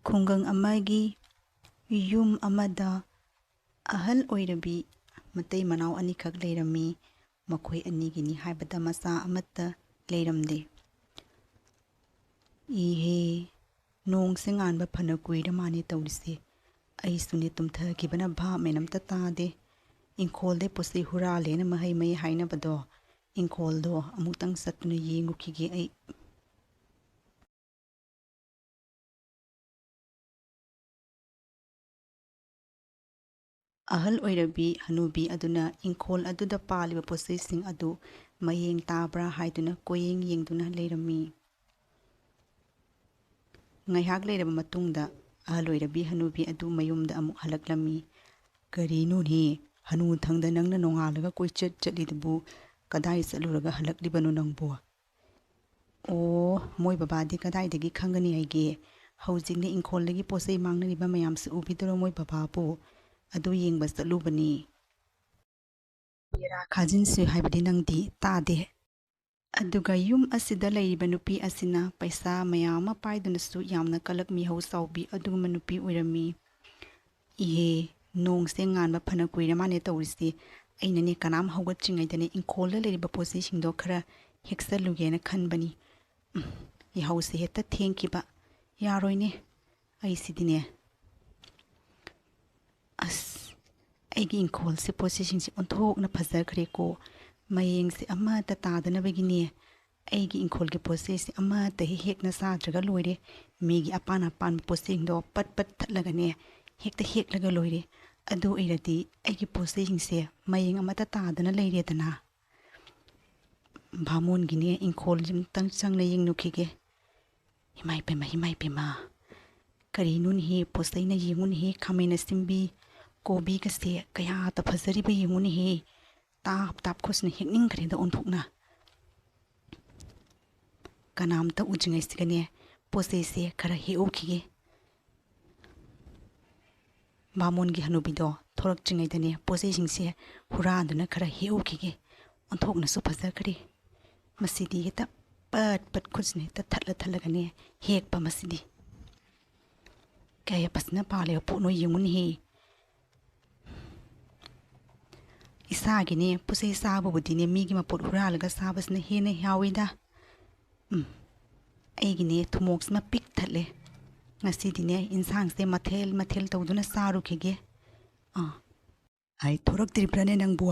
ꯈꯨꯡꯒꯪ ꯑꯃꯒꯤ ꯌꯨꯝ ꯑꯃꯗ ꯑꯍꯜ ꯑꯣꯏꯔꯕꯤ ꯃꯇꯩ ꯃꯅꯥꯎ ꯑꯅꯤꯈꯛ ꯂꯩꯔꯝꯃꯤ. ꯃꯈꯣꯏ ꯑꯅꯤꯒꯤꯅꯤ ꯍꯥꯏꯕꯗ ꯃꯆꯥ ꯑꯃꯠꯇ ꯂꯩꯔꯝꯗꯦ. ꯏꯍꯦ, ꯅꯣꯡꯁꯦ ꯉꯥꯟꯕ ꯐꯅ ꯀꯨꯏꯔ ꯃꯥꯅꯦ ꯇꯧꯔꯤꯁꯦ. ꯑꯩꯁꯨꯅꯦ ꯇꯨꯝꯊꯈꯤꯕꯅ ꯚꯥꯞ ꯃꯦꯟ ꯑꯝꯇ ꯇꯥꯗꯦ. ꯏꯪꯈꯣꯜꯗꯩ ꯄꯣꯠꯆꯩ ꯍꯨꯔꯥꯜꯂꯦꯅ ꯃꯍꯩ ꯃꯍꯩ ꯍꯥꯏꯅꯕꯗꯣ, ꯏꯪꯈꯣꯜꯗꯣ ꯑꯃꯨꯛꯇꯪ ꯆꯠꯇꯨꯅ ꯌꯦꯡꯉꯨꯈꯤꯒꯦ ꯑꯩ. ꯑꯍꯜ ꯑꯣꯏꯔꯕꯤ ꯍꯅꯨꯕꯤ ꯑꯗꯨꯅ ꯏꯪꯈꯣꯜ ꯑꯗꯨꯗ ꯄꯥꯜꯂꯤꯕ ꯄꯣꯠꯆꯩꯁꯤꯡ ꯑꯗꯨ ꯃꯌꯦꯡ ꯇꯥꯕ꯭ꯔꯥ ꯍꯥꯏꯗꯨꯅ ꯀꯣꯏꯌꯦꯡ ꯌꯦꯡꯗꯨꯅ ꯂꯩꯔꯝꯃꯤ. ꯉꯥꯏꯍꯥꯛ ꯂꯩꯔꯕ ꯃꯇꯨꯡꯗ ꯑꯍꯜ ꯑꯣꯏꯔꯕꯤ ꯍꯅꯨꯕꯤ ꯑꯗꯨ ꯃꯌꯨꯝꯗ ꯑꯃꯨꯛ ꯍꯜꯂꯛꯂꯝꯃꯤ. ꯀꯔꯤꯅꯣꯅꯦ, ꯍꯅꯨꯊꯪꯗ ꯅꯪꯅ ꯅꯣꯡꯉꯥꯜꯂꯒ ꯀꯣꯏꯆꯠ ꯆꯠꯂꯤꯗꯨꯕꯨ ꯀꯗꯥꯏ ꯆꯠꯂꯨꯔꯒ ꯍꯜꯂꯛꯂꯤꯕꯅꯣ ꯅꯪꯕꯨ? ꯑꯣ, ꯃꯣꯏ ꯕꯕꯥꯗꯤ ꯀꯗꯥꯏꯗꯒꯤ ꯈꯪꯒꯅꯤ ꯍꯥꯏꯒꯦ? ꯍꯧꯖꯤꯛꯅꯦ ꯏꯪꯈꯣꯜꯗꯒꯤ ꯄꯣꯠꯆꯩ ꯃꯥꯡꯅꯔꯤꯕ ꯃꯌꯥꯝꯁꯦ ꯎꯕꯤꯗꯔꯣ ꯃꯣꯏ ꯕꯕꯥꯕꯨ? ꯑꯗꯨ ꯌꯦꯡꯕ ꯆꯠꯂꯨꯕꯅꯤ. ꯕꯦꯔꯥ ꯈꯥꯖꯤꯟꯁꯤ ꯍꯥꯏꯕꯗꯤ ꯅꯪꯗꯤ ꯇꯥꯗꯦ. ꯑꯗꯨꯒ ꯌꯨꯝ ꯑꯁꯤꯗ ꯂꯩꯔꯤꯕ ꯅꯨꯄꯤ ꯑꯁꯤꯅ ꯄꯩꯁꯥ ꯃꯌꯥꯝ ꯑꯃ パꯏꯗꯨꯅꯁꯨ ꯌꯥꯝꯅ ꯀꯂꯛ ꯃꯤꯍꯧ ꯆꯥꯎꯕꯤ ꯑꯗꯨꯒꯨꯝꯕ ꯅꯨꯄꯤ ꯑꯣꯏꯔꯝꯃꯤ. ꯏꯍꯦ, ꯅꯣꯡꯁꯦ ꯉꯥꯟꯕ ꯐꯅ ꯀꯨꯏꯔ ꯃꯥꯅꯦ ꯇꯧꯔꯤꯁꯦ. ꯑꯩꯅꯅꯦ ꯀꯅꯥꯝ ꯍꯧꯒꯠꯇ꯭ꯔꯤꯉꯩꯗꯅꯦ ꯏꯪꯈꯣꯜꯗ ꯂꯩꯔꯤꯕ ꯄꯣꯠꯆꯩꯁꯤꯡꯗꯣ ꯈꯔ ꯍꯦꯛꯆꯜꯂꯨꯒꯦꯅ ꯈꯟꯕꯅꯤ. ꯌꯥꯍꯧꯁꯦ ꯍꯦꯛꯇ ꯊꯦꯡꯈꯤꯕ. ꯌꯥꯔꯣꯏꯅꯦ ꯑꯩꯁꯤꯗꯤꯅꯦ. ꯑꯁ, ꯑꯩꯒꯤ ꯏꯪꯈꯣꯜꯁꯦ ꯄꯣꯠꯆꯩꯁꯤꯡꯁꯦ ꯑꯣꯟꯊꯣꯛꯅ ꯐꯖꯈ꯭ꯔꯦꯀꯣ. ꯃꯌꯦꯡꯁꯦ ꯑꯃꯠꯇ ꯇꯥꯗꯅꯕꯒꯤꯅꯦ ꯑꯩꯒꯤ ꯏꯪꯈꯣꯜꯒꯤ ꯄꯣꯠꯆꯩꯁꯦ ꯑꯃꯠꯇ ꯍꯦꯛꯅ ꯆꯥꯗ꯭ꯔꯒ ꯂꯣꯏꯔꯦ. ꯃꯤꯒꯤ ꯑꯄꯥꯟ ꯑꯄꯥꯟꯕ ꯄꯣꯠꯆꯩꯁꯤꯡꯗꯣ ꯄꯠ ꯄꯠ ꯊꯠꯂꯒꯅꯦ ꯍꯦꯛꯇ ꯍꯦꯛꯂꯒ ꯂꯣꯏꯔꯦ. ꯑꯗꯨ ꯑꯣꯏꯔꯗꯤ ꯑꯩꯒꯤ ꯄꯣꯠꯆꯩꯁꯤꯡꯁꯦ ꯃꯌꯦꯡ ꯑꯃꯠꯇ ꯇꯥꯗꯅ ꯂꯩꯔꯦꯗꯅ. ꯚꯥꯃꯣꯟꯒꯤꯅꯦ ꯏꯪꯈꯣꯜꯁꯦ ꯑꯃꯨꯛꯇꯪ ꯆꯪꯅ ꯌꯦꯡꯉꯨꯈꯤꯒꯦ. ꯏꯃꯥꯏꯄꯦꯝꯃ ꯏꯃꯥꯏꯄꯦꯝꯃ, ꯀꯔꯤꯅꯣꯅꯦꯍꯦ, ꯄꯣꯠꯆꯩꯅ ꯌꯦꯡꯉꯨꯅꯦꯍꯦ, ꯈꯥꯃꯦꯟ ꯑꯁꯤꯟꯕꯤ ꯀꯣꯕꯤꯒꯁꯦ ꯀꯌꯥꯇ ꯐꯖꯔꯤꯕ ꯌꯦꯡꯉꯨꯅꯦꯍꯦ. ꯇꯥꯞ ꯇꯥꯞ ꯈꯨꯠꯁꯤꯅ ꯍꯦꯛꯅꯤꯡꯈ꯭ꯔꯦꯗ ꯑꯣꯟꯊꯣꯛꯅ. ꯀꯅꯥꯝꯇ ꯎꯗ꯭ꯔꯤꯉꯩꯁꯤꯒꯅꯦ ꯄꯣꯠꯆꯩꯁꯦ ꯈꯔ ꯍꯦꯛꯎꯈꯤꯒꯦ. ꯕꯥꯃꯣꯟꯒꯤ ꯍꯅꯨꯕꯤꯗꯣ ꯊꯣꯔꯛꯇ꯭ꯔꯤꯉꯩꯗꯅꯦ ꯄꯣꯠꯆꯩꯁꯤꯡꯁꯦ ꯍꯨꯔꯥꯟꯗꯨꯅ ꯈꯔ ꯍꯦꯛꯎꯈꯤꯒꯦ. ꯑꯣꯟꯊꯣꯛꯅꯁꯨ ꯐꯖꯈ꯭ꯔꯦ. ꯃꯁꯤꯗꯤ ꯍꯦꯛꯇ ꯄꯠ ꯄꯠ ꯈꯨꯠꯁꯤꯅ ꯍꯦꯛꯇ ꯊꯠꯂ ꯊꯠꯂꯒꯅꯦ ꯍꯦꯛꯄ ꯃꯁꯤꯗꯤ. ꯀꯌꯥ ꯐꯖꯅ ꯄꯥꯜꯂꯤꯕ ꯄꯣꯠꯅꯣ ꯌꯦꯡꯉꯨꯅꯦꯍꯦ. ꯏꯁꯥꯒꯤꯅꯦ ꯄꯣꯠꯆꯩ ꯆꯥꯕꯕꯨꯗꯤꯅꯦ ꯃꯤꯒꯤ ꯃꯄꯣꯠ ꯍꯨꯔꯥꯜꯂꯒ ꯆꯥꯕꯁꯤꯅ ꯍꯦꯟꯅ ꯍꯥꯎꯋꯤꯗ. ꯑꯩꯒꯤꯅꯦ ꯊꯨꯃꯣꯛꯁꯤꯅ ꯄꯤꯛ ꯊꯠꯂꯦ. ꯉꯁꯤꯗꯤꯅꯦ ꯏꯟꯁꯥꯡꯁꯦ ꯃꯊꯦꯜ ꯃꯊꯦꯜ ꯇꯧꯗꯨꯅ ꯆꯥꯔꯨꯈꯤꯒꯦ. ꯑꯩ ꯊꯣꯔꯛꯇ꯭ꯔꯤꯕ꯭ꯔꯥꯅꯦ ꯅꯪꯕꯨ?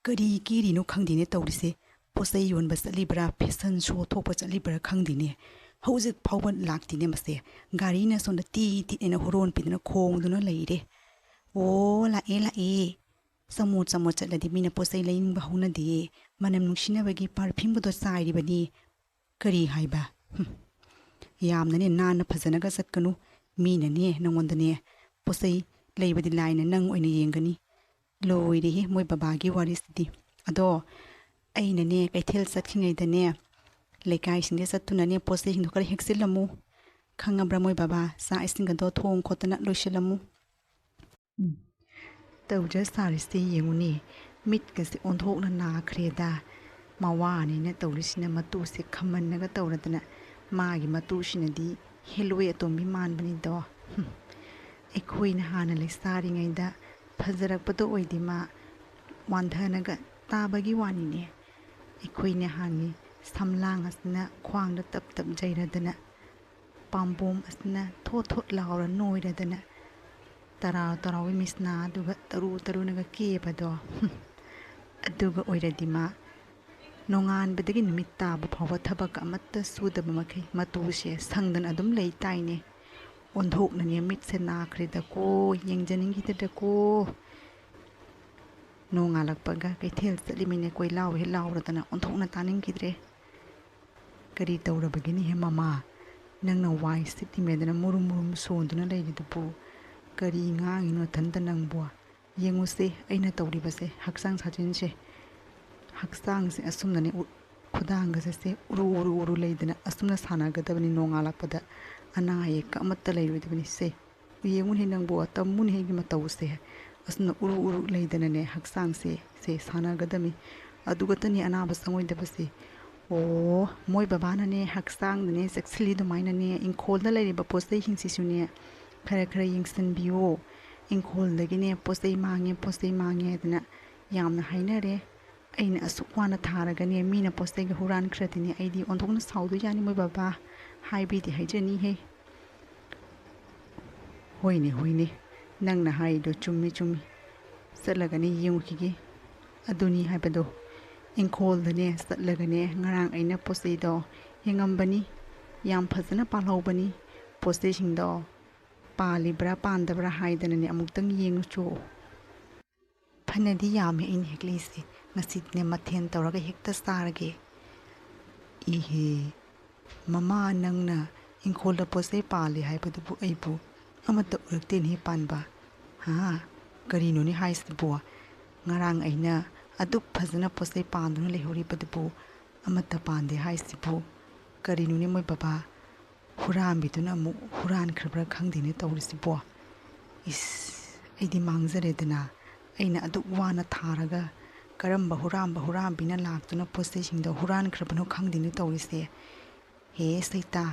ꯀꯔꯤ ꯀꯤꯔꯤꯅꯣ ꯈꯪꯗꯦꯅꯦ ꯇꯧꯔꯤꯁꯦ. ꯄꯣꯠꯆꯩ ꯌꯣꯟꯕ ꯆꯠꯂꯤꯕ꯭ꯔꯥ, ꯐꯦꯁꯟ ꯁꯣ ꯊꯣꯛꯄ ꯆꯠꯂꯤꯕ꯭ꯔꯥ ꯈꯪꯗꯦꯅꯦ. ꯍꯧꯖꯤꯛ ꯐꯥꯎꯕ ꯂꯥꯛꯇꯦꯅꯦ ꯃꯁꯦ. ꯒꯥꯔꯤꯅ ꯁꯣꯝꯗ ꯇꯤ ꯇꯤꯅ ꯍꯨꯔꯣꯟ ꯈꯣꯡꯗꯨꯅ ꯂꯩꯔꯦ. ꯑꯣ, ꯂꯥꯛꯑꯦ ꯂꯥꯛꯑꯦ. ꯆꯃꯣꯠ ꯆꯃꯣꯠ ꯆꯠꯂꯗꯤ ꯃꯤꯅ ꯄꯣꯠꯆꯩ ꯂꯩꯅꯤꯡꯕ ꯍꯧꯅꯗꯦ. ꯃꯅꯝ ꯅꯨꯡꯁꯤꯅꯕꯒꯤ ꯄꯥꯔꯐ꯭ꯌꯨꯝꯒꯗꯣ ꯆꯥꯏꯔꯤꯕꯅꯤ. ꯀꯔꯤ ꯍꯥꯏꯕ? ꯌꯥꯝꯅꯅꯦ ꯅꯥꯟꯅ ꯐꯖꯅꯒ ꯆꯠꯀꯅꯨ. ꯃꯤꯅꯅꯦ ꯅꯪꯉꯣꯟꯗꯅꯦ ꯄꯣꯠꯆꯩ ꯂꯩꯕꯗꯤ ꯂꯥꯏꯅ ꯅꯪ ꯑꯣꯏꯅ ꯌꯦꯡꯒꯅꯤ. ꯂꯣꯏꯔꯦꯍꯦ ꯃꯣꯏ ꯕꯕꯥꯒꯤ ꯋꯥꯔꯤꯁꯤꯗꯤ. ꯑꯗꯣ ꯑꯩꯅꯅꯦ ꯀꯩꯊꯦꯜ ꯆꯠꯈꯤꯉꯩꯗꯅꯦ ꯂꯩꯀꯥꯏꯁꯤꯡꯗ ꯆꯠꯇꯨꯅꯅꯦ ꯄꯣꯠꯆꯩꯁꯤꯡꯗꯣ ꯈꯔ ꯍꯦꯛꯆꯤꯜꯂꯝꯃꯨ. ꯈꯪꯉꯕ꯭ꯔꯥ ꯃꯣꯏ ꯕꯕꯥ? ꯆꯥꯛ ꯏꯁꯤꯡꯒꯗꯣ ꯊꯣꯡ ꯈꯣꯠꯇꯅ ꯂꯣꯏꯁꯤꯜꯂꯝꯃꯨ. ꯇꯧꯖ ꯁꯥꯔꯤꯁꯦ ꯌꯦꯡꯉꯨꯅꯦ. ꯃꯤꯠꯀꯁꯦ ꯑꯣꯟꯊꯣꯛꯅ ꯅꯥꯈ꯭ꯔꯦꯗ. ꯃꯋꯥꯅꯤꯅ ꯇꯧꯔꯤꯁꯤꯅ ꯃꯇꯨꯁꯦ ꯈꯝꯃꯟꯅꯒ ꯇꯧꯔꯗꯅ ꯃꯥꯒꯤ ꯃꯇꯨꯁꯤꯅꯗꯤ ꯍꯦꯂꯣꯏ ꯑꯇꯣꯝꯕꯤ ꯃꯥꯟꯕꯅꯤꯗꯣ. ꯑꯩꯈꯣꯏꯅ ꯍꯥꯟꯅ ꯂꯩꯁꯥꯔꯤꯉꯩꯗ ꯐꯖꯔꯛꯄꯗꯣ ꯑꯣꯏꯗꯤ ꯃꯥ ꯋꯥꯟꯊꯅꯒ ꯇꯥꯕꯒꯤ ꯋꯥꯅꯤꯅꯦ. ꯑꯩꯈꯣꯏꯅ ꯍꯥꯟꯅꯤ ꯁꯝꯂꯥꯡ ꯑꯁꯤꯅ ꯈ꯭ꯋꯥꯡꯗ ꯇꯞ ꯇꯞ ꯖꯩꯔꯗꯅ, ꯄꯥꯝꯕꯣꯝ ꯑꯁꯤꯅ ꯊꯣꯠ ꯊꯣꯠ ꯂꯥꯎꯔ ꯅꯣꯏꯔꯗꯅ, ꯇꯔꯥꯎ ꯇꯔꯥꯎꯕ ꯃꯤꯁꯅꯥ ꯑꯗꯨꯒ ꯇꯔꯨ ꯇꯔꯨꯅꯒ ꯀꯦꯕꯗꯣ. ꯑꯗꯨꯒ ꯑꯣꯏꯔꯗꯤ ꯃꯥ ꯅꯣꯡꯉꯥꯟꯕꯗꯒꯤ ꯅꯨꯃꯤꯠ ꯇꯥꯕ ꯐꯥꯎꯕ ꯊꯕꯛ ꯑꯃꯠꯇ ꯁꯨꯗꯕ ꯃꯈꯩ ꯃꯇꯨꯁꯦ ꯁꯪꯗꯅ ꯑꯗꯨꯝ ꯂꯩ ꯇꯥꯏꯅꯦ. ꯑꯣꯟꯊꯣꯛꯅꯅꯦ ꯃꯤꯠꯁꯦ ꯅꯥꯈ꯭ꯔꯦꯗꯀꯣ, ꯌꯦꯡꯖꯅꯤꯡꯈꯤꯗ꯭ꯔꯦꯗꯀꯣ. ꯅꯣꯡꯉꯥꯜꯂꯛꯄꯒ ꯀꯩꯊꯦꯜ ꯆꯠꯂꯤꯃꯤꯅ ꯀꯣꯏ ꯂꯥꯎ ꯍꯦ ꯂꯥꯎꯔꯗꯅ ꯑꯣꯟꯊꯣꯛꯅ ꯇꯥꯅꯤꯡꯈꯤꯗ꯭ꯔꯦ. ꯀꯔꯤ ꯇꯧꯔꯕꯒꯤꯅꯦꯍꯦ ꯃꯃꯥ? ꯅꯪꯅ ꯋꯥꯏ ꯁꯤꯠꯂꯤꯃꯦꯗꯅ มุරුꯝ มุරුꯝ ꯁꯣꯟꯗꯨꯅ ꯂꯩꯔꯤꯗꯨꯕꯨ ꯀꯔꯤ ꯉꯥꯡꯉꯤꯅꯣ ꯅꯊꯟꯇ ꯅꯪꯕꯨ? ꯌꯦꯡꯉꯨꯁꯦ ꯑꯩꯅ ꯇꯧꯔꯤꯕꯁꯦ ꯍꯛꯆꯥꯡ ꯁꯥꯖꯦꯟꯁꯦ. ꯍꯛꯆꯥꯡꯁꯦ ꯑꯁꯨꯝꯅꯅꯦ ꯈꯨꯗꯥꯡꯒꯁꯦ ꯎꯔꯨ ꯎꯔꯨ ꯎꯔꯨ ꯂꯩꯗꯅ ꯑꯁꯨꯝꯅ ꯁꯥꯟꯅꯒꯗꯕꯅꯤ. ꯅꯣꯡꯉꯥꯜꯂꯛꯄꯗ ꯑꯅꯥ ꯑꯌꯦꯛꯀ ꯑꯃꯠꯇ ꯂꯩꯔꯣꯏꯗꯕꯅꯤ. ꯁꯦ ꯌꯦꯡꯉꯨꯅꯦ ꯅꯪꯕꯨ, ꯇꯝꯃꯨꯅꯦ ꯃꯇꯧꯁꯦ. ꯑꯁꯨꯝꯅ ꯎꯔꯨ ꯎꯔꯨ ꯂꯩꯗꯅꯅꯦ ꯍꯛꯆꯥꯡꯁꯦ ꯁꯥꯟꯅꯒꯗꯕꯅꯤ. ꯑꯗꯨꯒꯇꯅꯤ ꯑꯅꯥꯕ ꯆꯪꯉꯣꯏꯗꯕꯁꯦ. ꯑꯣ ꯃꯣꯏ ꯕꯕꯥꯅꯅꯦ ꯍꯛꯆꯥꯡꯗꯅꯦ ꯆꯦꯛꯁꯤꯜꯂꯤ ꯑꯗꯨꯃꯥꯏꯅꯅꯦ ꯏꯪꯈꯣꯜꯗ ꯂꯩꯔꯤꯕ ꯄꯣꯠ ꯆꯩꯁꯤꯡꯁꯤꯁꯨꯅꯦ ꯈꯔ ꯌꯦꯡꯁꯤꯟꯕꯤꯌꯣ ꯏꯪꯈꯣꯜꯗꯒꯤꯅꯦ ꯄꯣꯠ ꯆꯩ ꯃꯥꯡꯉꯦ ꯑꯗꯨꯅ ꯌꯥꯝꯅ ꯍꯥꯏꯅꯔꯦ ꯑꯩꯅ ꯑꯁꯨꯛ ꯋꯥꯅ ꯊꯥꯔꯒꯅꯦ ꯃꯤꯅ ꯄꯣꯠ ꯆꯩꯒ ꯍꯨꯔꯥꯟꯈ꯭ꯔꯗꯤꯅꯦ ꯑꯩꯗꯤ ꯑꯣꯟꯊꯣꯛꯅ ꯁꯥꯎꯗꯣꯏꯖꯥꯠꯅꯤ ꯃꯣꯏ ꯕꯕꯥ ꯍꯥꯏꯕꯤꯗꯤ ꯍꯥꯏꯖꯅꯤꯍꯦ ꯍꯣꯏꯅꯦ ꯅꯪꯅ ꯍꯥꯏꯔꯤꯗꯣ ꯆꯨꯝꯃꯤ ꯆꯠꯂꯒꯅꯦ ꯌꯦꯡꯉꯨꯈꯤꯒꯦ ꯑꯗꯨꯅꯤ ꯍꯥꯏꯕꯗꯣ ꯏꯪꯈꯣꯜꯗꯅꯦ ꯆꯠꯂꯒꯅꯦ ꯉꯔꯥꯡ ꯑꯩꯅ ꯄꯣꯠ ꯆꯩꯗꯣ ꯌꯦꯡꯉꯝꯕꯅꯤ ꯌꯥꯝ ꯐꯖꯅ ꯄꯥꯜꯍꯧꯕꯅꯤ ꯄꯣꯠ ꯆꯩꯁꯤꯡꯗꯣ ꯄꯥꯜꯂꯤꯕ꯭ꯔꯥ ꯄꯥꯟꯗꯕ꯭ꯔꯥ ꯍꯥꯏꯗꯅꯅꯦ ꯑꯃꯨꯛꯇꯪ ꯌꯦꯡꯉꯨꯆꯣ ꯐꯅꯗꯤ ꯌꯥꯝꯃꯦ ꯑꯩꯅ ꯍꯦꯛꯂꯤꯁꯦ ꯉꯁꯤꯗꯤꯅꯦ ꯃꯊꯦꯜ ꯇꯧꯔꯒ ꯍꯦꯛꯇ ꯆꯥꯔꯒꯦ ꯏꯍꯦ ꯃꯃꯥ ꯅꯪꯅ ꯏꯪꯈꯣꯜꯗ ꯄꯣꯠ ꯆꯩ ꯄꯥꯜꯂꯤ ꯍꯥꯏꯕꯗꯨꯕꯨ ꯑꯩꯕꯨ ꯑꯃꯠꯇ ꯎꯔꯛꯇꯦꯅꯦ ꯄꯥꯟꯕ ꯀꯔꯤꯅꯣꯅꯦ ꯍꯥꯏꯁꯤꯕꯣ ꯉꯔꯥꯡ ꯑꯩꯅ ꯑꯗꯨꯛ ꯐꯖꯅ ꯄꯣꯠ ꯆꯩ ꯄꯥꯟꯗꯨꯅ ꯂꯩꯍꯧꯔꯤꯕꯗꯨꯕꯨ ꯑꯃꯠꯇ ꯄꯥꯟꯗꯦ ꯍꯥꯏꯁꯤꯕꯨ ꯀꯔꯤꯅꯣꯅꯦ ꯃꯣꯏ ꯕꯕꯥ ꯍꯨꯔꯥꯟꯕꯤꯗꯨꯅ ꯑꯃꯨꯛ ꯍꯨꯔꯥꯟꯈ꯭ꯔꯕ꯭ꯔꯥ ꯈꯪꯗꯦꯅꯦ ꯇꯧꯔꯤꯁꯤꯕꯣ ꯏꯁ ꯑꯩꯗꯤ ꯃꯥꯡꯖꯔꯦꯗꯅ ꯑꯩꯅ ꯑꯗꯨꯛ ꯋꯥꯅ ꯊꯥꯔꯒ ꯀꯔꯝꯕ ꯍꯨꯔꯥꯟꯕꯤꯅ ꯂꯥꯛꯇꯨꯅ ꯄꯣꯠ ꯆꯩꯁꯤꯡꯗꯣ ꯍꯨꯔꯥꯟꯈ꯭ꯔꯕꯅꯣ ꯈꯪꯗꯦꯅꯦ ꯇꯧꯔꯤꯁꯦ ꯍꯦ ꯁꯩꯇꯥ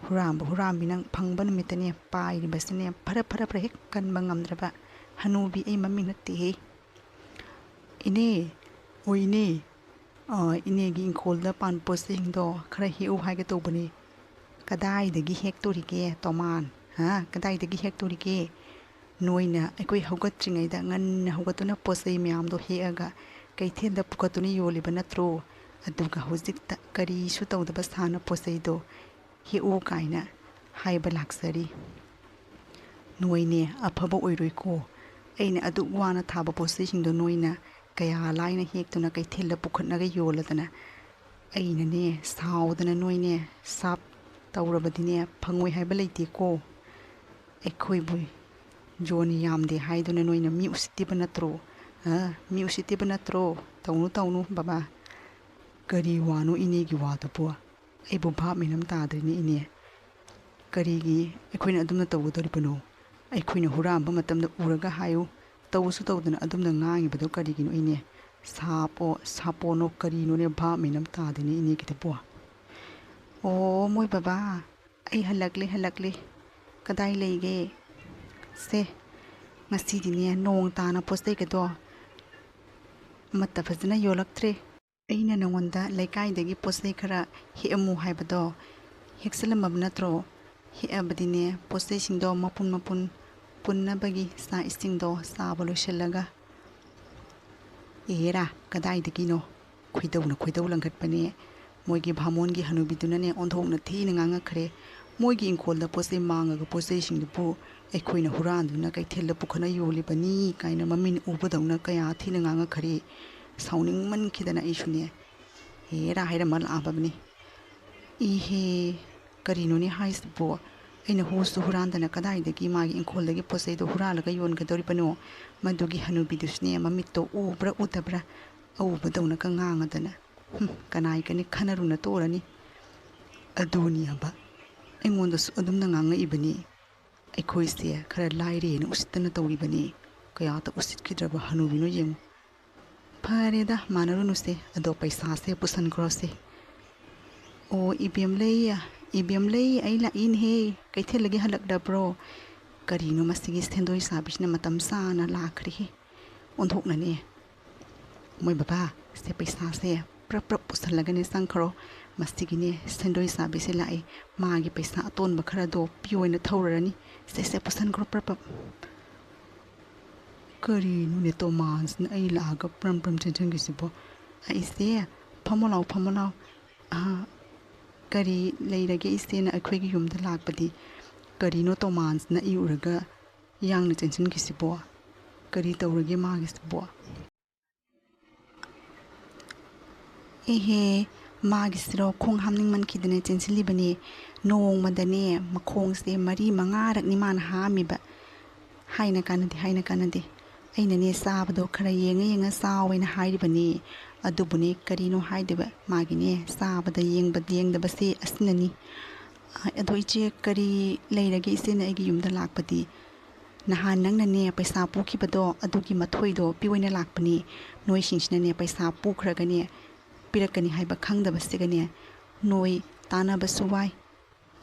ꯍꯨꯔꯥꯟꯕꯤ ꯅꯪ ꯐꯪꯕ ꯅꯨꯃꯤꯠꯇꯅꯦ ꯄꯥꯏꯔꯤꯕꯁꯤꯅꯦ ꯐꯔ ꯍꯦꯛ ꯀꯟꯕ ꯉꯝꯗ꯭ꯔꯕ ꯍꯅꯨꯕꯤ ꯑꯩ ꯃꯃꯤꯡ ꯅꯠꯇꯦꯍꯦ ꯏꯅꯦ ꯑꯣ ꯏꯅꯦ ꯏꯅꯦꯒꯤ ꯏꯪꯈꯣꯜꯗ ꯄꯥꯟꯕ ꯄꯣꯠ ꯆꯩꯁꯤꯡꯗꯣ ꯈꯔ ꯍꯦꯛꯎ ꯍꯥꯏꯒꯦ ꯇꯧꯕꯅꯤ ꯀꯗꯥꯏꯗꯒꯤ ꯍꯦꯛꯇꯣꯔꯤꯒꯦ ꯇꯣꯃꯥꯟ ꯀꯗꯥꯏꯗꯒꯤ ꯍꯦꯛꯇꯣꯔꯤꯒꯦ ꯅꯣꯏꯅ ꯑꯩꯈꯣꯏ ꯍꯧꯒꯠꯇ꯭ꯔꯤꯉꯩꯗ ꯉꯟꯅ ꯍꯧꯒꯠꯇꯨꯅ ꯄꯣꯠ ꯆꯩ ꯃꯌꯥꯝꯗꯣ ꯍꯦꯛꯑꯒ ꯀꯩꯊꯦꯜꯗ ꯄꯨꯈꯠꯇꯨꯅ ꯌꯣꯜꯂꯤꯕ ꯅꯠꯇ꯭ꯔో ꯑꯗꯨꯒ ꯍꯧꯖꯤꯛꯇ ꯀꯔꯤꯁꯨ ꯇꯧꯗꯕ ꯁꯥꯅ ꯄꯣꯠ ꯆꯩꯗꯣ ꯍꯦꯛꯎ ꯀꯥꯏꯅ ꯍꯥꯏꯕ ꯂꯥꯛꯆꯔꯤ ꯅꯣꯏꯅꯦ ꯑꯐꯕ ꯑꯣꯏꯔꯣꯏꯀꯣ ꯑꯩꯅ ꯑꯗꯨꯛ ꯋꯥꯅ ꯊꯥꯕ ꯄꯣꯠ ꯆꯩꯁꯤꯡꯗꯣ ꯅꯣꯏꯅ ꯀꯌꯥ ꯂꯥꯏꯅ ꯍꯦꯛꯇꯨꯅ ꯀꯩꯊꯦꯜꯗ ꯄꯨꯈꯠꯂꯒ ꯌꯣꯜꯂꯗꯅ ꯑꯩꯅꯅꯦ ꯁꯥꯎꯗꯅ ꯅꯣꯏꯅꯦ ꯁꯥꯞ ꯇꯧꯔꯕꯗꯤꯅꯦ ꯐꯪꯉꯣꯏ ꯍꯥꯏꯕ ꯂꯩꯇꯦꯀꯣ ꯑꯩꯈꯣꯏꯕꯨ ꯖꯣꯟ ꯌꯥꯝꯗꯦ ꯍꯥꯏꯗꯨꯅ ꯅꯣꯏꯅ ꯃꯤ ꯎꯁꯤꯠꯇꯤꯕ ꯅꯠꯇ꯭ꯔꯣ ꯇꯧꯅꯨ ꯕꯕꯥ ꯀꯔꯤ ꯋꯥꯅꯣ ꯏꯅꯦꯒꯤ ꯋꯥꯗꯨꯕꯨ ꯑꯩꯕꯨ ꯚꯥꯞ ꯃꯤꯅꯝ ꯇꯥꯗ꯭ꯔꯤꯅꯦ ꯏꯅꯦ ꯀꯔꯤꯒꯤ ꯑꯩꯈꯣꯏꯅ ꯑꯗꯨꯝꯅ ꯇꯧꯒꯗꯧꯔꯤꯕꯅꯣ ꯑꯩꯈꯣꯏꯅ ꯍꯨꯔꯥꯟꯕ ꯃꯇꯝꯗ ꯎꯔꯒ ꯍꯥꯏꯌꯨ ꯇꯧꯁꯨ ꯇꯧꯗꯅ ꯑꯗꯨꯝꯅ ꯉꯥꯡꯉꯤꯕꯗꯣ ꯀꯔꯤꯒꯤꯅꯣ ꯏꯅꯦ ꯁꯥꯄꯣꯅꯣ ꯀꯔꯤꯅꯣꯅꯦ ꯚꯥꯞ ꯃꯤꯅꯝ ꯇꯥꯗꯦꯅꯦ ꯏꯅꯦꯒꯤꯗꯨꯕꯨ ꯑꯣ ꯃꯣꯏ ꯕꯕꯥ ꯑꯩ ꯍꯜꯂꯛꯂꯦ ꯀꯗꯥꯏ ꯂꯩꯒꯦ ꯁꯦ ꯉꯁꯤꯗꯤꯅꯦ ꯅꯣꯡ ꯇꯥꯅ ꯄꯣꯠ ꯆꯩꯒꯗꯣ ꯑꯃꯠꯇ ꯐꯖꯅ ꯌꯣꯜꯂꯛꯇ꯭ꯔꯦ ꯑꯩꯅ ꯅꯉꯣꯟꯗ ꯂꯩꯀꯥꯏꯗꯒꯤ ꯄꯣꯠ ꯆꯩ ꯈꯔ ꯍꯦꯛꯑꯝꯃꯨ ꯍꯥꯏꯕꯗꯣ ꯍꯦꯛꯆꯜꯂꯝꯃꯕ ꯅꯠꯇ꯭ꯔꯣ ꯍꯦꯛꯑꯕꯗꯤꯅꯦ ꯄꯣꯠ ꯆꯩꯁꯤꯡꯗꯣ ꯃꯄꯨꯟ ꯄꯨꯟꯅꯕꯒꯤ ꯆꯥꯛ ꯏꯁꯤꯡꯗꯣ ꯆꯥꯕ ꯂꯣꯏꯁꯤꯜꯂꯒ ꯑꯦꯔꯥ ꯀꯗꯥꯏꯗꯒꯤꯅꯣ ꯈꯣꯏꯗꯧ ꯂꯪꯈꯠꯄꯅꯦ ꯃꯣꯏꯒꯤ ꯚꯥꯃꯣꯟꯒꯤ ꯍꯅꯨꯕꯤꯗꯨꯅꯅꯦ ꯑꯣꯟꯊꯣꯛꯅ ꯊꯤꯅ ꯉꯥꯡꯉꯛꯈ꯭ꯔꯦ ꯃꯣꯏꯒꯤ ꯏꯪꯈꯣꯜꯗ ꯄꯣꯠ ꯆꯩ ꯃꯥꯡꯉꯒ ꯄꯣꯠ ꯆꯩꯁꯤꯡꯗꯨꯕꯨ ꯑꯩꯈꯣꯏꯅ ꯍꯨꯔꯥꯟꯗꯨꯅ ꯀꯩꯊꯦꯜꯗ ꯄꯨꯈꯠꯅ ꯌꯣꯜꯂꯤꯕꯅꯤ ꯀꯥꯏꯅ ꯃꯃꯤꯡ ꯎꯕꯗꯧꯅ ꯀꯌా ꯊꯤꯅ ꯉꯥꯡꯉꯛꯈ꯭ꯔꯦ ꯁꯥꯎꯅꯤꯡꯃꯟꯈꯤꯗꯅ ꯑꯩꯁꯨꯅꯦ ꯍꯦꯔꯥ ꯍꯥꯏꯔꯝꯃ ꯂꯥꯛꯑꯕꯅꯤ ꯏꯍꯦ ꯀꯔꯤꯅꯣꯅꯦ ꯍꯥꯏꯁꯤꯕꯣ ꯑꯩꯅ ꯍꯨꯁꯨ ꯍꯨꯔꯥꯟꯗꯅ ꯀꯗꯥꯏꯗꯒꯤ ꯃꯥꯒꯤ ꯏꯪꯈꯣꯜꯗꯒꯤ ꯄꯣꯠ ꯆꯩꯗꯣ ꯍꯨꯔꯥꯜꯂꯒ ꯌꯣꯟꯒꯗꯧꯔꯤꯕꯅꯣ ꯃꯗꯨꯒꯤ ꯍꯅꯨꯕꯤꯗꯨꯁꯨꯅꯦ ꯃꯃꯤꯠꯇꯣ ꯎꯕ꯭ꯔꯥ ꯎꯗꯕ꯭ꯔꯥ ꯑꯎꯕꯗꯧꯅꯒ ꯉꯥꯡꯉꯗꯅ ꯀꯅꯥꯏꯒꯅꯤ ꯈꯟꯅꯔꯨꯅ ꯇꯣꯔꯅꯤ ꯑꯗꯨꯅꯤ ꯍꯥꯏꯕ ꯑꯩꯉꯣꯟꯗꯁꯨ ꯑꯗꯨꯝꯅ ꯉꯥꯡꯉꯛꯏꯕꯅꯤ ꯑꯩꯈꯣꯏꯁꯦ ꯈꯔ ꯂꯥꯏꯔꯦꯅ ꯎꯁꯤꯠꯇꯅ ꯇꯧꯔꯤꯕꯅꯤ ꯀꯌꯥꯇ ꯎꯁꯤꯠꯈꯤꯗ꯭ꯔꯕ ꯍꯅꯨꯕꯤꯅꯣ ꯌꯦꯡꯉꯨ ꯐꯔꯦꯗ ꯃꯥꯟꯅꯔꯨꯅꯨꯁꯦ ꯑꯗꯣ ꯄꯩꯁꯥꯁꯦ ꯄꯨꯁꯟꯈ꯭ꯔꯣꯁꯦ ꯑꯣ ꯏꯕꯦꯝꯂꯩ ꯑꯩ ꯂꯥꯛꯏꯅꯦꯍꯦ ꯀꯩꯊꯦꯜꯗꯒꯤ ꯍꯜꯂꯛꯂꯕ꯭ꯔꯣ ꯀꯔꯤꯅꯣ ꯃꯁꯤꯒꯤ ꯁꯦꯟꯗꯣꯏ ꯁꯥꯕꯤꯁꯤꯅ ꯃꯇꯝ ꯆꯥꯅ ꯂꯥꯛꯈ꯭ꯔꯦꯍꯦ ꯑꯣꯟꯊꯣꯛꯅꯅꯦ ꯃꯣꯏ ꯕꯕꯥ ꯁꯦ ꯄꯩꯁꯥꯁꯦ ꯄ꯭ꯔꯞ ꯄꯨꯁꯜꯂꯒꯅꯦ ꯆꯪꯈ꯭ꯔꯣ ꯃꯁꯤꯒꯤꯅꯦ ꯁꯦꯟꯗꯣꯏ ꯁꯥꯕꯤꯁꯦ ꯂꯥꯛꯑꯦ ꯃꯥꯒꯤ ꯄꯩꯁꯥ ꯑꯇꯣꯟꯕ ꯈꯔꯗꯣ ꯄꯤꯌꯣꯅ ꯊꯧꯔꯔꯅꯤ ꯁꯦ ꯄꯨꯁꯟꯈ꯭ꯔꯣ ꯄ꯭ꯔꯞ ꯀꯔꯤꯅꯣꯅꯦ ꯇꯣꯃꯥꯟꯁꯤꯅ ꯑꯩ ꯂꯥꯛꯑꯒ ꯄ꯭ꯔꯝ ꯆꯦꯟꯁꯤꯟꯈꯤꯁꯤꯕꯣ ꯑꯩꯁꯦ ꯐꯝꯃꯣ ꯂꯥꯎ ꯀꯔꯤ ꯂꯩꯔꯒꯦ ꯏꯆꯦꯅ ꯑꯩꯈꯣꯏꯒꯤ ꯌꯨꯝꯗ ꯂꯥꯛꯄꯗꯤ ꯀꯔꯤꯅꯣ ꯇꯣꯃꯥꯟꯁꯤꯅ ꯑꯩ ꯎꯔꯒ ꯌꯥꯡꯅ ꯆꯦꯟꯁꯤꯟꯈꯤꯁꯤꯕꯣ ꯀꯔꯤ ꯇꯧꯔꯒꯦ ꯃꯥꯒꯤꯁꯤꯕꯣ ꯑꯦꯍꯦ ꯃꯥꯒꯤꯁꯤꯔꯣ ꯈꯣꯡ ꯍꯥꯝꯅꯤꯡꯃꯟꯈꯤꯗꯅ ꯆꯦꯟꯁꯤꯜꯂꯤꯕꯅꯦ ꯅꯣꯡꯃꯗꯅꯦ ꯃꯈꯣꯡꯁꯦ 4-5ꯔꯛꯅꯤ ꯃꯥꯅ ꯍꯥꯝꯃꯤꯕ ꯍꯥꯏꯅ ꯀꯥꯟꯅꯗꯦ ꯑꯩꯅꯅꯦ ꯆꯥꯕꯗꯣ ꯈꯔ ꯌꯦꯡꯉ ꯆꯥꯎꯋꯦꯅ ꯍꯥꯏꯔꯤꯕꯅꯤ ꯑꯗꯨꯕꯨꯅꯦ ꯀꯔꯤꯅꯣ ꯍꯥꯏꯗꯕ ꯃꯥꯒꯤꯅꯦ ꯆꯥꯕꯗ ꯌꯦꯡꯗꯕꯁꯦ ꯑꯁꯤꯅꯅꯤ ꯑꯗꯣ ꯏꯆꯦ ꯀꯔꯤ ꯂꯩꯔꯒꯦ ꯏꯆꯦꯅ ꯑꯩꯒꯤ ꯌꯨꯝꯗ ꯂꯥꯛꯄꯗꯤ ꯅꯍꯥꯟ ꯅꯪꯅꯅꯦ ꯄꯩꯁꯥ ꯄꯨꯈꯤꯕꯗꯣ ꯑꯗꯨꯒꯤ ꯃꯊꯣꯏꯗꯣ ꯄꯤꯌꯣꯅ ꯂꯥꯛꯄꯅꯤ ꯅꯣꯏꯁꯤꯡꯁꯤꯅꯅꯦ ꯄꯩꯁꯥ ꯄꯨꯈ꯭ꯔꯒꯅꯦ ꯄꯤꯔꯛꯀꯅꯤ ꯍꯥꯏꯕ ꯈꯪꯗꯕꯁꯤꯒꯅꯦ ꯅꯣꯏ ꯇꯥꯟꯅꯕꯁꯨ ꯋꯥꯏ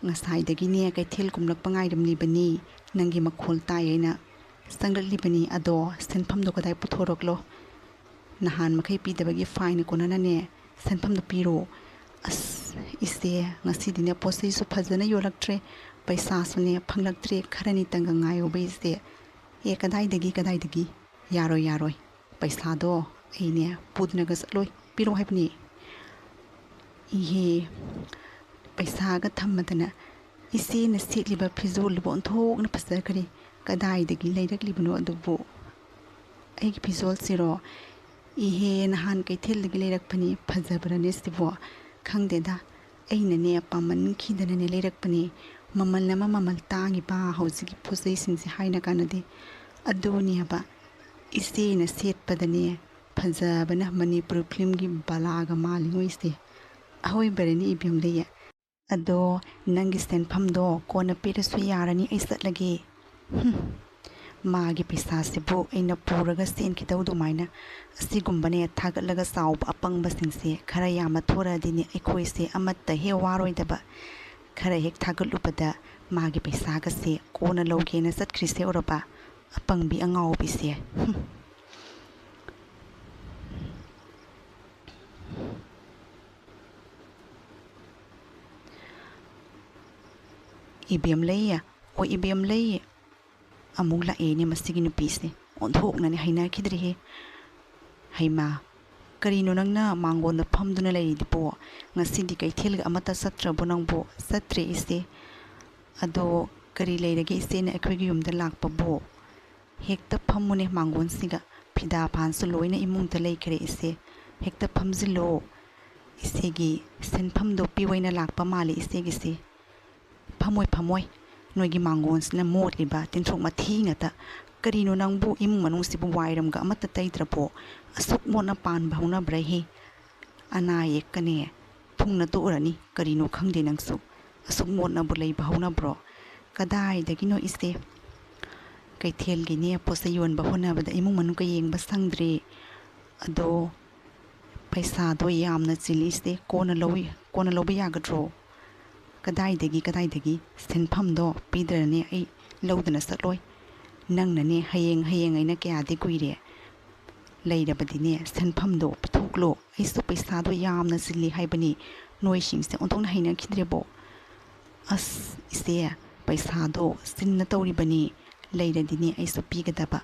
ꯉꯁꯥꯏꯗꯒꯤꯅꯦ ꯀꯩꯊꯦꯜ ꯀꯨꯝꯂꯛꯄ ꯉꯥꯏꯔꯝꯂꯤꯕꯅꯤ ꯅꯪꯒꯤ ꯃꯈꯣꯜ ꯇꯥꯏꯌꯦꯅ ꯆꯪꯂꯛꯂꯤꯕꯅꯤ ꯑꯗꯣ ꯁꯦꯟꯐꯝꯗꯣ ꯀꯗꯥꯏ ꯄꯨꯊꯣꯔꯛꯂꯣ ꯅꯍꯥꯟ ꯃꯈꯩ ꯄꯤꯗꯕꯒꯤ ꯐꯥꯏꯟ ꯀꯣꯟꯅꯅꯅꯦ ꯁꯦꯟꯐꯝꯗꯣ ꯄꯤꯔꯣ ꯑꯁ ꯏꯆꯦ ꯉꯁꯤꯗꯤꯅꯦ ꯄꯣꯠ ꯆꯩꯁꯨ ꯐꯖꯅ ꯌꯣꯜꯂꯛꯇ꯭ꯔꯦ ꯄꯩꯁꯥꯁꯨꯅꯦ ꯐꯪꯂꯛꯇ꯭ꯔꯦ ꯈꯔꯅꯤꯇꯪꯒ ꯉꯥꯏꯌꯣꯕ ꯏꯆꯦ ꯀꯗꯥꯏꯗꯒꯤ ꯌꯥꯔꯣꯏ ꯄꯩꯁꯥꯗꯣ ꯑꯩꯅꯦ ꯄꯨꯗꯅꯒ ꯆꯠꯂꯣꯏ ꯄꯤꯔꯣ ꯍꯥꯏꯕꯅꯤ ꯏꯍꯦ ꯄꯩꯁꯥꯒ ꯊꯝꯃꯗꯅ ꯏꯆꯦꯅ ꯁꯦꯠꯂꯤꯕ ꯐꯤꯖꯣꯜꯗꯨꯕꯨ ꯑꯣꯟꯊꯣꯛꯅ ꯐꯖꯈ꯭ꯔꯦ ꯀꯗꯥꯏꯗꯒꯤ ꯂꯩꯔꯛꯂꯤꯕꯅꯣ ꯑꯗꯨꯕꯨ ꯑꯩꯒꯤ ꯐꯤꯖꯣꯜꯁꯤꯔꯣ इहे नहान कैथेलदगी लेरकपनी फजबरने सिबो खंगदेदा अइनने पामनखिदनने लेरकपनी ममलनमा ममल तांगिबा हौजिगी पोजैसिंगसे हाइना कानदे अदुनियाबा इसेना सेटपदने फजबना Manipur फिल्मगी बालागा मालिंगोइसे ahoy bereni ibim leye ado nangi senfamdo kona pirasu yarani ai satlage मागी पैसा सिबो अइना पुरगा सेन खितौ दुमाइना असिगुम्बने थागतलगा साउब अपंगबसिंगसे खरा यामा थोरादिने अखोइसे अमत्ता हे वारोइदबा खरा हेक थागतलुपदा मागी पैसागसे कोना लौगेना चतख्रिसे ओरबा अपंगबी अंगाउबिसे इबेम लैया ओ इबेम लैया अमुक लाएने मसिगी नुपीसे ओंथोकनाने हाइनाखिद्रिहे हाइमा करिनो नंगना मांगोन फमदुना लैदिपो ngasidi कैथेलगा अमता सत्रबो नंगबो सत्रे इसे अदो करी लैरगे इसे ने अखोगी युमदा लाकपबो हेक्ता फमुने मांगोन सिगा फिदा पानसु लोइना इमुंगदा लैखरे इसे हेक्ता फमजिलो इसेगी सेनफमदो पिवैना लाकपा माले इसेगिसे फमोय नोगी मांगोन्सना मोटलिबा तिनथोक मथी ngata करिनो नंगबु इमुंग मनुंगसिबु वाइरमगा अमता तैद्रपो असुक मोना पान भावना ब्रहे अना येकने थुंगना तोरनी करिनो खंगदे नंगसु असुक मोना बुलै भावना ब्रो कदाइदगिनो इसे कैथेलगिने पोसे योनबा होनाबदा इमुंग मनुंगा येंगबा संगद्रे अदो पैसादो यामना चिलिसे कोना लौबा यागद्रो कदाइदगी सेनफमदो पीद्रने आई लौदना सतलोय नंगनने हयेंग अइना कयादे कुइरे लैरबदिने सेनफमदो पिथोकलो आइसु पैसादो यामना सिल्ली हाइबनी नोइसिंगसे ओंथोंना हाइना खिद्रेबो अस इसे पैसादो सिन्ना तौरिबनी लैरदिने आइसु पीगदबा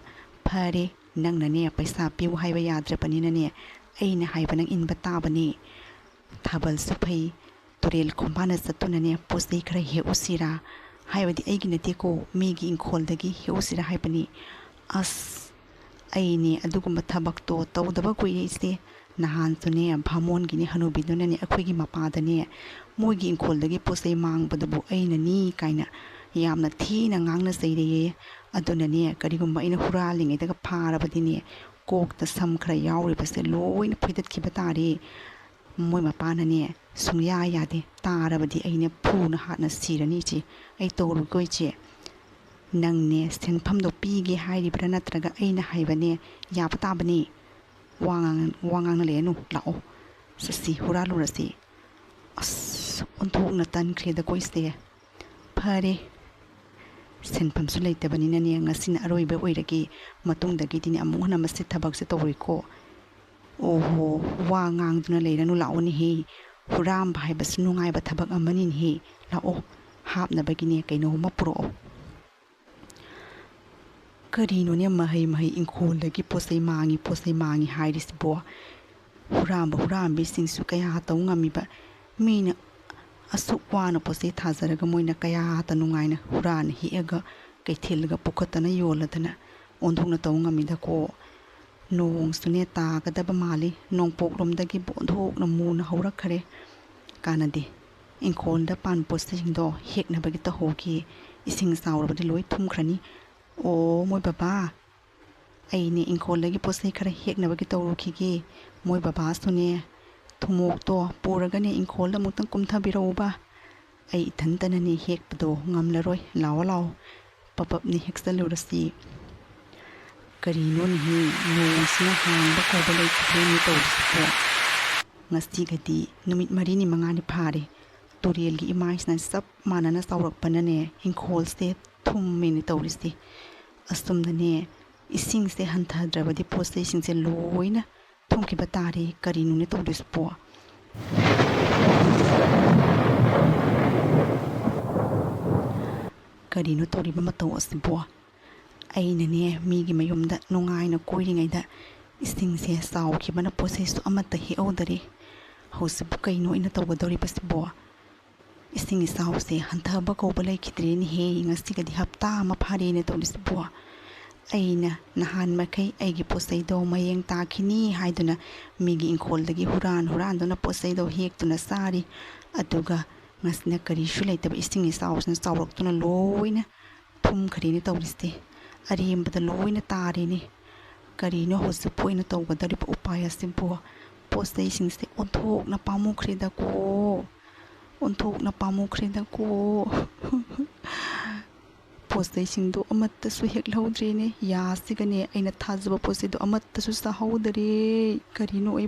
फरे नंगनने पैसा पिउ हाइबा याद्रबनिनने अइना हाइबा नंग इनबा ताबनी थाबल सुफै तुरेल खोंबाना चतुनने पोसै खरा हे उसिरा हाइबदी अइगी नतेको मेगी इंखोलदगी हे उसिरा हाइबनी अस अइने अदुगुम्बा थबकतो तौदबा कुइसे नहान सुने भामोनगिने हनुबिदुनने अखोइगी मपादने मोइगी इंखोलदगी पोसै मांगबदबु अइननी काइना यामना थीना ngang चैरेये अदुनने करिगुम्बा अइना हुरालिङैदगा फारबदिने कोकता सम खरा याउरिबसे लोइना फुइदतखिबा तारे मोइ मपानने सुंया यादे तारबदी अइने फूना हाना सिरनी चे अइ तौरुगोइ चे नंगने सेनफमदो पीगे हाइरिब्रा नत्रगा अइना हाइबने याबा ताबने वांगांगना लेनु लाओ ससी हुरालुरसे अस ओंथोकना तनख्रेदा कोइसे फरे सेनफमसु लैतबनिनने ngasina aroiba oirage matungdagidiने अमुक हना मसे थबकसे तौरिको ओहो वांगांगदुना लेरनु लाओनि हे हुराम भाइबस नुंगाइबा थबक अमनिन हे लाओ हापनबगिने कैनोमा पुरो करिनोने महै इंखोलदगी पोसै मांगी हाइरिसबो हुराम बिसिंसु कया तौंगामिबा मीना असुक वाना पोसै थाजरगा मोइना कया तनुंगाइना हुरान हिएगा कैथेलगा पुखतना योलदना ओंधोंगना तौंगामिदको नोंसुने तागदबा माली नोंपोकलोमदगी बोंधोकना मूना हौरखरे कानदे इंखोलदा पान पोसैसिंगदो हेकनबगी तहोगी इसिंग साउरबदि लोइ थुमख्रनी ओ मोइ बाबा अइने इंखोलदगी पोसै खरा हेकनबगी तौरुखिगे मोइ बाबा सुने थुमोकतो पुरगने इंखोलदा मुक्तंग कुमथाबिरौबा अइ इथंतनने हेकपदो ngamlaroy लाओ पपपनि हेक्सलुरसी करिनो नि नोंसना हांबा कोबा लैखिब्रेनि तौरिसबो Ngasigadi numit marini mangani phare Torielgi imaisna sap manana saurakpanane Ingkhol se thummini tawrisi astumdane ising se hanthadrabadi postai singse loina thumkiba tare karinune tawrispo karino toriba mataw asibo ainane migi mayumda nungaina koiringaida isingse sawkhibana postai su amata hi odari hausibu kaino ina tawgadori pasibo ising isawse hanthaba kawba laikhidreni he ngasigadi hapta ama pharene tawrisibo aina nahan makai aigi postai do mayeng takhini haiduna migi Ingkholdagi huran dona postai do hektuna sari aduga ngasna kari shulaitaba ising isawsna sawraktuna loina thum kharine tawriste arimbada loina tarene karino hosupoina tawgadari upaya simpo postai singse onthokna pamukhrida ko postai singdo amatta su hek laudrene ya sigane aina thajaba postai do amatta su sahawdare karino